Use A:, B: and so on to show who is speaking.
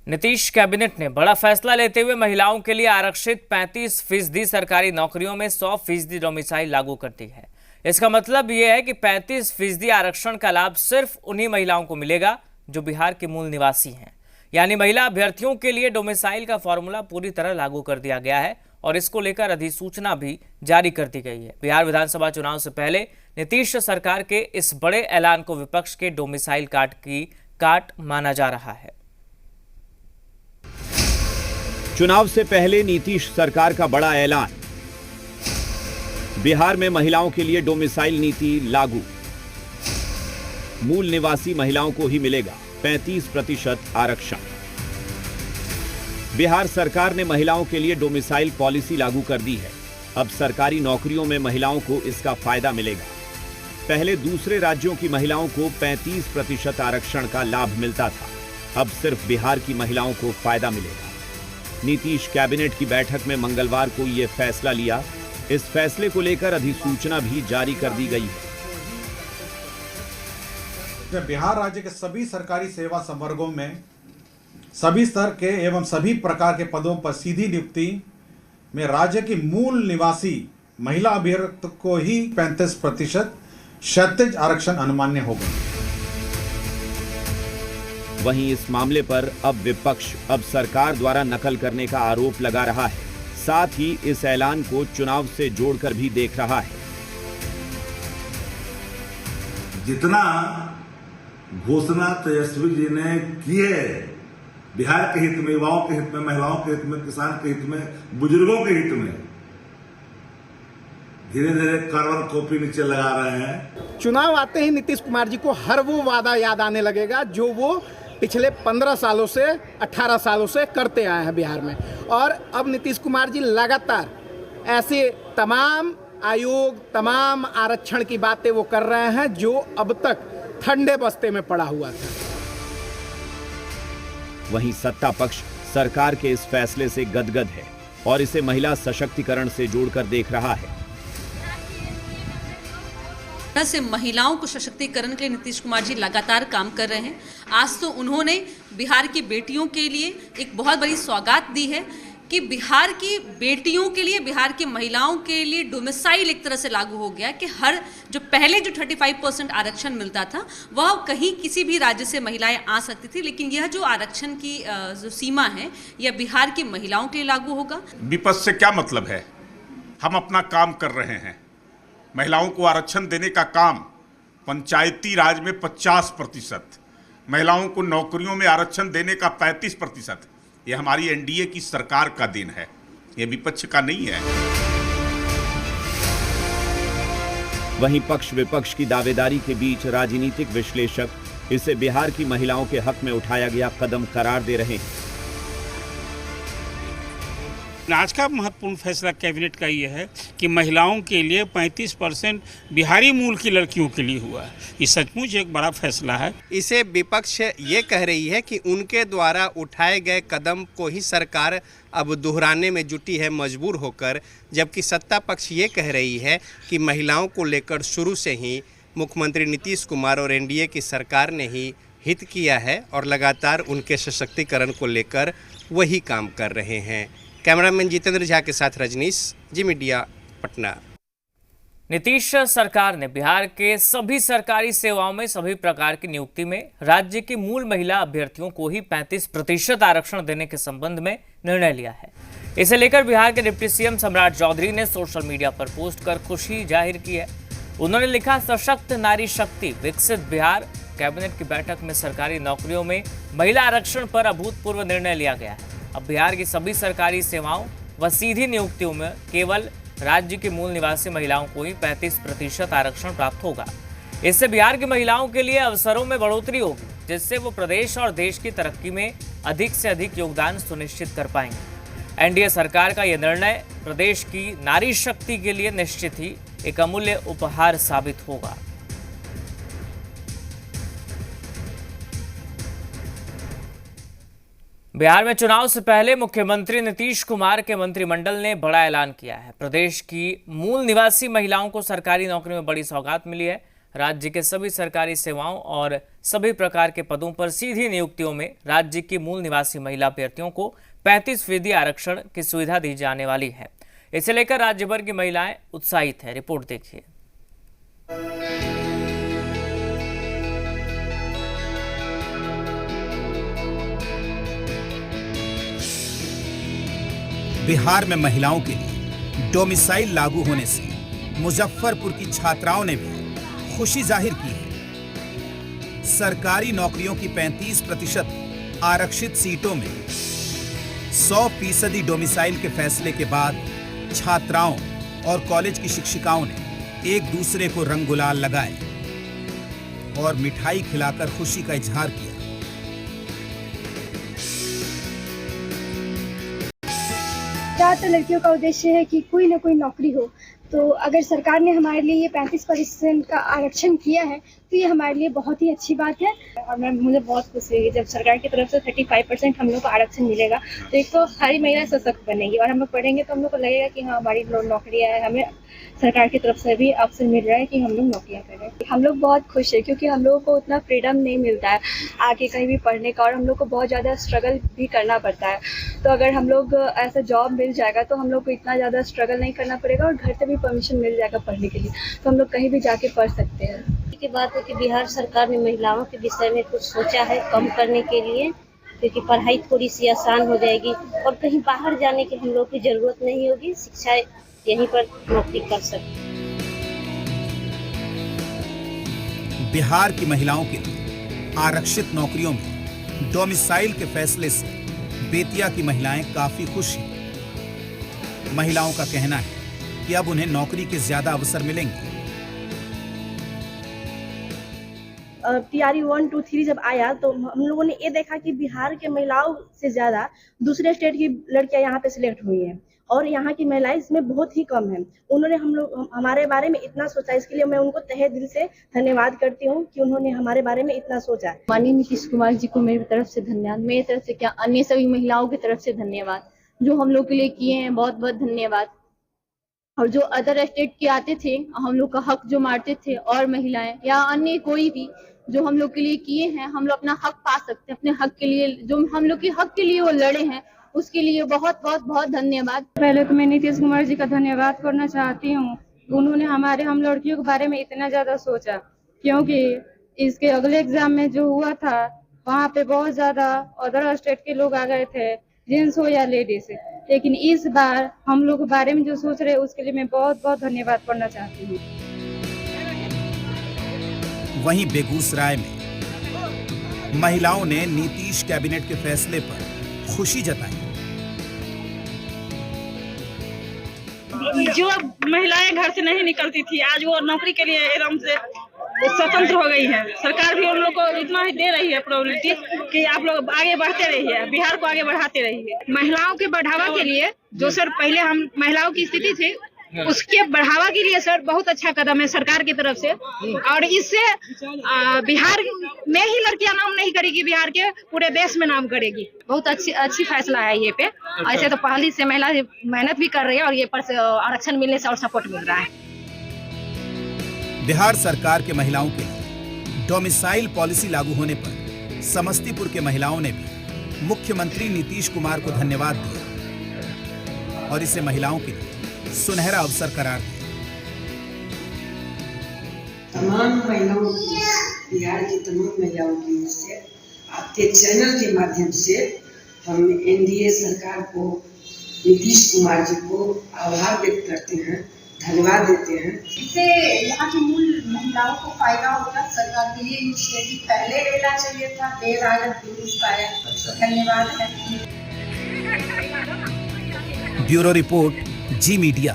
A: Nitish cabinet ने बड़ा फैसला लेते हुए महिलाओं के लिए आरक्षित 35% सरकारी नौकरियों में 100% डोमिसाइल लागू कर दी है। इसका मतलब यह है कि 35% आरक्षण का लाभ सिर्फ उन्हीं महिलाओं को मिलेगा जो बिहार के मूल निवासी हैं। यानी महिला अभ्यर्थियों के लिए डोमिसाइल का फॉर्मूला पूरी तरह लागू कर दिया गया है और इसको लेकर अधिसूचना भी जारी कर दी गई है। बिहार विधानसभा चुनाव से पहले नीतीश सरकार के इस बड़े ऐलान को विपक्ष के डोमिसाइल काट की काट माना जा रहा है।
B: चुनाव से पहले नीतीश सरकार का बड़ा ऐलान, बिहार में महिलाओं के लिए डोमिसाइल नीति लागू, मूल निवासी महिलाओं को ही मिलेगा 35% आरक्षण। बिहार सरकार ने महिलाओं के लिए डोमिसाइल पॉलिसी लागू कर दी है। अब सरकारी नौकरियों में महिलाओं को इसका फायदा मिलेगा। पहले दूसरे राज्यों की महिलाओं को 35% आरक्षण का लाभ मिलता था, अब सिर्फ बिहार की महिलाओं को फायदा मिलेगा। नीतीश कैबिनेट की बैठक में मंगलवार को यह फैसला लिया। इस फैसले को लेकर अधिसूचना भी जारी कर दी गई है।
C: बिहार राज्य के सभी सरकारी सेवा संवर्गों में सभी स्तर के एवं सभी प्रकार के पदों पर सीधी नियुक्ति में राज्य की मूल निवासी महिला अभ्यर्थी को ही 35% क्षैतिज आरक्षण अनुमान्य होगा।
B: वहीं इस मामले पर अब विपक्ष अब सरकार द्वारा नकल करने का आरोप लगा रहा है, साथ ही इस ऐलान को चुनाव से जोड़कर भी देख रहा है।
D: जितना घोषणा तेजस्वी जी ने की है बिहार के हित में, युवाओं के हित में, महिलाओं के हित में, किसान के हित में, बुजुर्गों के हित में, धीरे धीरे कार्बन कॉपी नीचे लगा रहे हैं।
E: चुनाव आते ही नीतीश कुमार जी को हर वो वादा याद आने लगेगा जो वो पिछले 15 सालों से 18 सालों से करते आए हैं बिहार में। और अब नीतीश कुमार जी लगातार ऐसे तमाम आयोग, तमाम आरक्षण की बातें वो कर रहे हैं जो अब तक ठंडे बस्ते में पड़ा हुआ था।
B: वहीं सत्ता पक्ष सरकार के इस फैसले से गदगद है और इसे महिला सशक्तिकरण से जोड़कर देख रहा है।
F: से महिलाओं को सशक्तिकरण के लिए नीतीश कुमार जी लगातार काम कर रहे हैं। आज तो उन्होंने बिहार की बेटियों के लिए एक बहुत बड़ी सौगात दी है कि बिहार की बेटियों के लिए, बिहार की महिलाओं के लिए डोमिसाइल एक तरह से लागू हो गया कि हर जो पहले जो 35% आरक्षण मिलता था वह कहीं किसी भी राज्य से महिलाएं आ सकती थी, लेकिन यह जो आरक्षण की जो सीमा है यह बिहार की महिलाओं के लिए लागू होगा।
G: विपक्ष से क्या मतलब है? हम अपना काम कर रहे हैं। महिलाओं को आरक्षण देने का काम पंचायती राज में 50%, महिलाओं को नौकरियों में आरक्षण देने का 35%, ये हमारी एनडीए की सरकार का दिन है, ये विपक्ष का नहीं है।
B: वहीं पक्ष विपक्ष की दावेदारी के बीच राजनीतिक विश्लेषक इसे बिहार की महिलाओं के हक में उठाया गया कदम करार दे रहे हैं।
H: आज का महत्वपूर्ण फैसला कैबिनेट का यह है कि महिलाओं के लिए 35% बिहारी मूल की लड़कियों के लिए हुआ है। ये सचमुच एक बड़ा फैसला है।
I: इसे विपक्ष ये कह रही है कि उनके द्वारा उठाए गए कदम को ही सरकार अब दोहराने में जुटी है मजबूर होकर, जबकि सत्ता पक्ष ये कह रही है कि महिलाओं को लेकर शुरू से ही मुख्यमंत्री नीतीश कुमार और एनडीए की सरकार ने ही हित किया है और लगातार उनके सशक्तिकरण को लेकर वही काम कर रहे हैं। कैमरामैन जितेंद्र झा के साथ रजनीश, जी मीडिया, पटना।
A: नीतीश सरकार ने बिहार के सभी सरकारी सेवाओं में सभी प्रकार की नियुक्ति में राज्य की मूल महिला अभ्यर्थियों को ही 35% आरक्षण देने के संबंध में निर्णय लिया है। इसे लेकर बिहार के डिप्टी सीएम सम्राट चौधरी ने सोशल मीडिया पर पोस्ट कर खुशी जाहिर की है। उन्होंने लिखा, सशक्त नारी शक्ति विकसित बिहार। कैबिनेट की बैठक में सरकारी नौकरियों में महिला आरक्षण पर अभूतपूर्व निर्णय लिया गया है। अब बिहार की सभी सरकारी सेवाओं व सीधी नियुक्तियों में केवल राज्य की मूल निवासी महिलाओं को ही 35% आरक्षण प्राप्त होगा। इससे बिहार की महिलाओं के लिए अवसरों में बढ़ोतरी होगी, जिससे वो प्रदेश और देश की तरक्की में अधिक से अधिक योगदान सुनिश्चित कर पाएंगे। एनडीए सरकार का यह निर्णय प्रदेश की नारी शक्ति के लिए निश्चित ही एक अमूल्य उपहार साबित होगा। बिहार में चुनाव से पहले मुख्यमंत्री नीतीश कुमार के मंत्रिमंडल ने बड़ा ऐलान किया है। प्रदेश की मूल निवासी महिलाओं को सरकारी नौकरी में बड़ी सौगात मिली है। राज्य के सभी सरकारी सेवाओं और सभी प्रकार के पदों पर सीधी नियुक्तियों में राज्य की मूल निवासी महिला अभ्यर्थियों को 35% आरक्षण की सुविधा दी जाने वाली है। इसे लेकर राज्य भर की महिलाएं उत्साहित है। रिपोर्ट देखिए।
J: बिहार में महिलाओं के लिए डोमिसाइल लागू होने से मुजफ्फरपुर की छात्राओं ने भी खुशी जाहिर की है। सरकारी नौकरियों की 35% आरक्षित सीटों में 100% डोमिसाइल के फैसले के बाद छात्राओं और कॉलेज की शिक्षिकाओं ने एक दूसरे को रंग गुलाल लगाए और मिठाई खिलाकर खुशी का इजहार किया।
K: ज़्यादातर लड़कियों का उद्देश्य है कि कोई ना कोई नौकरी हो, तो अगर सरकार ने हमारे लिए ये 35% का आरक्षण किया है तो ये हमारे लिए बहुत ही अच्छी बात है। और मुझे बहुत खुशी हुई जब सरकार की तरफ से 35% हम लोग को आरक्षण मिलेगा, तो एक तो हर महिला सशक्त बनेगी और हम लोग पढ़ेंगे तो हम लोग को लगेगा कि हाँ हमारी नौकरियाँ है, हमें सरकार की तरफ से भी अवसर मिल रहा है कि हम लोग नौकरियाँ करें। हम लोग बहुत खुश है क्योंकि हम लोगों को उतना फ्रीडम नहीं मिलता है आगे कहीं भी पढ़ने का और हम लोग को बहुत ज़्यादा स्ट्रगल भी करना पड़ता है। तो अगर हम लोग ऐसा जॉब मिल जाएगा तो हम लोग को इतना ज़्यादा स्ट्रगल नहीं करना पड़ेगा और घर से भी परमिशन मिल जाएगा पढ़ने के लिए, तो हम लोग कहीं भी जाके पढ़ सकते हैं।
L: की बात है कि बिहार सरकार ने महिलाओं के विषय में कुछ सोचा है कम करने के लिए, क्योंकि पढ़ाई थोड़ी सी आसान हो जाएगी और कहीं बाहर जाने की हम लोग की जरूरत नहीं होगी, शिक्षा यहीं पर नौकरी कर सकते।
J: बिहार की महिलाओं के लिए आरक्षित नौकरियों में डोमिसाइल के फैसले से बेतिया की महिलाएं काफी खुश हैं। महिलाओं का कहना है कि अब उन्हें नौकरी के ज्यादा अवसर मिलेंगे।
M: तैयारी 1, 2, 3 जब आया तो हम लोगों ने ये देखा कि बिहार के महिलाओं से ज्यादा दूसरे स्टेट की लड़कियां यहाँ पे सिलेक्ट हुई हैं और यहाँ की महिलाएं इसमें बहुत ही कम हैं। उन्होंने हमारे बारे में इतना सोचा, इसके लिए मैं उनको तहे दिल से धन्यवाद करती हूँ कि उन्होंने हमारे बारे में इतना सोचा।
N: माननीय नीतीश कुमार जी को मेरी तरफ से धन्यवाद, मेरी तरफ से क्या अन्य सभी महिलाओं की तरफ से धन्यवाद जो हम लोग के लिए किए हैं, बहुत बहुत धन्यवाद। और जो अदर स्टेट के आते थे हम लोग का हक जो मारते थे और महिलाएं या अन्य कोई भी जो हम लोग के लिए किए हैं, हम लोग अपना हक पा सकते हैं। अपने हक के लिए जो हम लोग के हक के लिए वो लड़े हैं उसके लिए बहुत बहुत बहुत धन्यवाद।
K: पहले तो मैं नीतीश कुमार जी का धन्यवाद करना चाहती हूँ, उन्होंने हम लड़कियों के बारे में इतना ज्यादा सोचा, क्योंकि इसके अगले एग्जाम में जो हुआ था वहाँ पे बहुत ज्यादा अदर स्टेट के लोग आ गए थे, जेंट्स हो या लेडीज, लेकिन इस बार हम लोग के बारे में जो सोच रहे उसके लिए मैं बहुत बहुत धन्यवाद करना चाहती हूँ।
J: वहीं बेगूसराय में महिलाओं ने नीतीश कैबिनेट के फैसले पर खुशी जताई।
M: जो महिलाएं घर से नहीं निकलती थी आज वो नौकरी के लिए एकदम से स्वतंत्र हो गई है। सरकार भी उन लोग को इतना ही दे रही है प्रायोरिटी कि आप लोग आगे बढ़ते रहिए, बिहार को आगे बढ़ाते रहिए। महिलाओं के बढ़ावा के लिए जो सर पहले हम महिलाओं की स्थिति थी उसके बढ़ावा के लिए सर बहुत अच्छा कदम है सरकार की तरफ से, और इससे बिहार में ही लड़कियां नाम नहीं करेगी, बिहार के पूरे देश में नाम करेगी। बहुत अच्छी फैसला है ये पे। ऐसे तो पहले से महिला मेहनत भी कर रही है और ये पर आरक्षण मिलने से और सपोर्ट मिल रहा है।
J: बिहार सरकार के महिलाओं के लिए डोमिसाइल पॉलिसी लागू होने पर समस्तीपुर के महिलाओं ने भी मुख्यमंत्री नीतीश कुमार को धन्यवाद दिया और इसे महिलाओं के लिए सुनहरा अवसर करार दिया।
O: तमाम महिलाओं की, बिहार की तमाम महिलाओं की ओर से आपके चैनल के माध्यम से हम एनडीए सरकार को, नीतीश कुमार जी को आभार व्यक्त करते हैं, धन्यवाद देते हैं।
P: इससे यहाँ की मूल महिलाओं को फायदा होगा। सरकार के लिए इनिशिएटिव पहले लेना चाहिए था, देर आगत दुरुस्त आया। धन्यवाद है।
J: ब्यूरो रिपोर्ट, जी मीडिया।